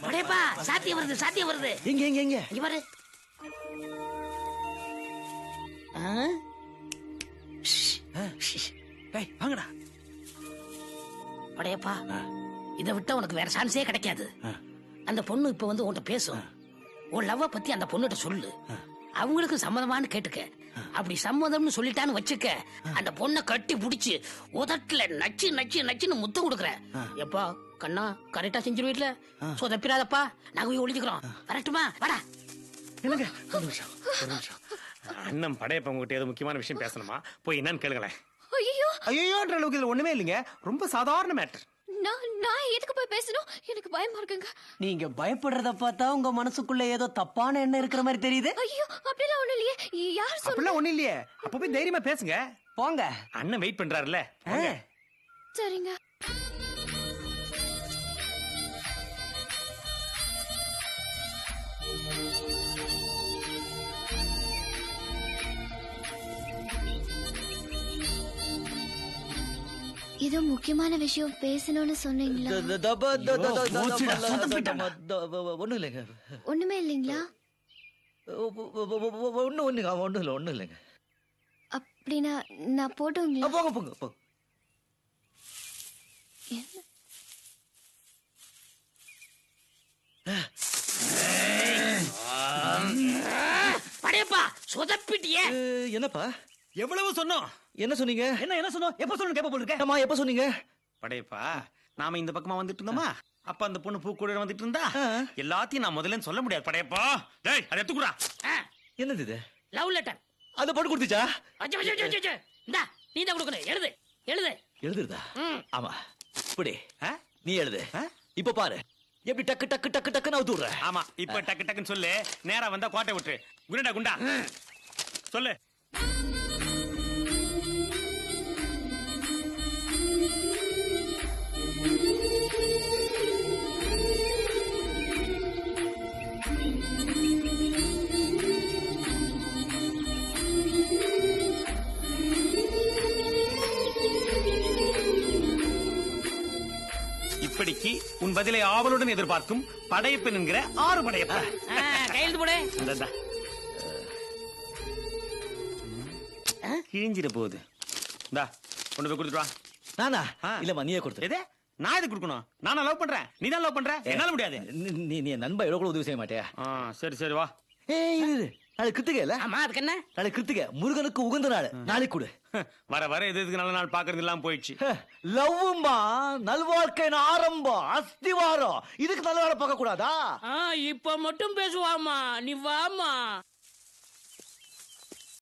படையப்பா சாத்தியம் வருது சாத்தியம் வருது. எங்க எங்க எங்க இங்க பாரு. வாங்கடா. படையப்பா இதை விட்டா உனக்கு வேற சான்ஸே கிடைக்காது. அந்த பொண்ணு இப்ப வந்து உன்கிட்ட பேசும். உன் லவ்வ பத்தி அந்த பொண்ணுகிட்ட சொல்லு. அவங்களுக்கு சம்மதமானு கேட்டுக்க. அப்படி சம்மதம்னு சொல்லிட்டான்னு வச்சுக்க, அந்த பொண்ணை கட்டி புடிச்சு உதட்டுல நச்சு நச்சு நச்சுன்னு முத்தம் கொடுக்குற. எப்பா கண்ணா கரெக்டா செஞ்சிருவீட்ல, சொதப்பிராதப்பா. நாங்க போய் ஒளிஞ்சுக்கிறோம். வரட்டுமா? வாடா. என்னங்க ஒரு நிமிஷம் ஒரு நிமிஷம். அண்ணன் படையப்ப உங்ககிட்ட ஏதோ முக்கியமான விஷயம் பேசணுமா? போய் என்னன்னு கேளுங்களேன். ஐயோ ஐயோன்ற அளவுக்கு இதுல ஒண்ணுமே இல்லைங்க. ரொம்ப சாதாரண மேட்டர். நான் எதுக்கு போய் பேசணும்? எனக்கு பயமா இருக்குங்க. நீங்க பயப்படுறத பார்த்தா உங்க மனசுக்குள்ள ஏதோ தப்பான எண்ணம் இருக்கிற மாதிரி தெரியுது. ஐயோ அப்படிலாம் ஒண்ணும் இல்லையே. யார் சொன்னா? அப்படிலாம் ஒண்ணும் இல்லையே. அப்ப போய் தைரியமா பேசுங்க. போங்க. அண்ணன் வெயிட் பண்றாருல்ல. சரிங்க. ஏதோ முக்கியமான விஷயம் பேசணும்னு சொன்னீங்களா? ஒண்ணும் இல்லைங்க. ஒண்ணுமே இல்லைங்களா? ஒண்ணும் இல்லைங்க. அப்படின்னா நான் போட்டுங்களா? போங்க போங்க போங்க. படையப்பா சொதப்பிட்டியே. என்னப்பா எவ்வளவு சொன்னோம்? என்ன சொன்னீங்க? என்ன சொன்னோம்? எப்ப சொல்லணும் கேப்ப போட்டுருக்க. ஆமா எப்ப சொன்னீங்க? படையப்பா நாம இந்த பக்கமா வந்துட்டு இருந்தோமா? அப்ப அந்த பொண்ணு பூ கூட வந்துட்டு இருந்தா எல்லாத்தையும் நான் முதல்ல சொல்ல முடியாது. படையப்பா டேய் அதை எடுத்துக்குடா. என்னது இது? Love letter. அத போட்டு கொடுத்துச்சா? இந்தா நீ தான் கொடுக்கணும். எழுது எழுது. எழுதுறதா? ஆமா இப்படி ஆ? நீ எழுது. இப்ப பாரு எப்படி டக்கு டக்கு டக்கு டக்குன்னு அவுத்து விடுற. ஆமா இப்ப டக்கு டக்குன்னு சொல்லு. நேரா வந்தா கோட்டை விட்டு குண்டா குண்டா சொல்லு. இப்படிக்கு உன் பதிலை ஆவலுடன் எதிர்பார்க்கும் படையப்பன் என்கிற 6 படையப்ப. கையெழுத்து போடு. கிழிஞ்சிட போகுது. இந்தா கொண்டு போய் கொடுத்துட்டு வா. நானா? இல்லம்மா நீயே கொடுத்து. எது? நான் எது கொடுக்கணும்? நானா லவ் பண்றேன். நீ தான் லவ் பண்ற. என்னால முடியாது. நீ நண்பா எவ்வளவு கூட உதவி செய்ய மாட்டியா? சரி சரி வா. ஏய் இரு. நாளைக்கு கிருத்திகை இல்ல? ஆமா அதுக்கு என்ன? நாளைக்கு கிருத்திகை முருகனுக்கு உகந்த நாள். நாளைக்கு கொடு. வர வர எதுக்கு நல்ல நாள் பாக்குறது இல்லாம போயிடுச்சு. லவ்வுமா நல்வாழ்க்கையின் ஆரம்பம் அஸ்திவாரம். இதுக்கு நல்ல நாளை பார்க்க கூடாதா? இப்ப மட்டும் பேசுவாமா? நீ வாமா.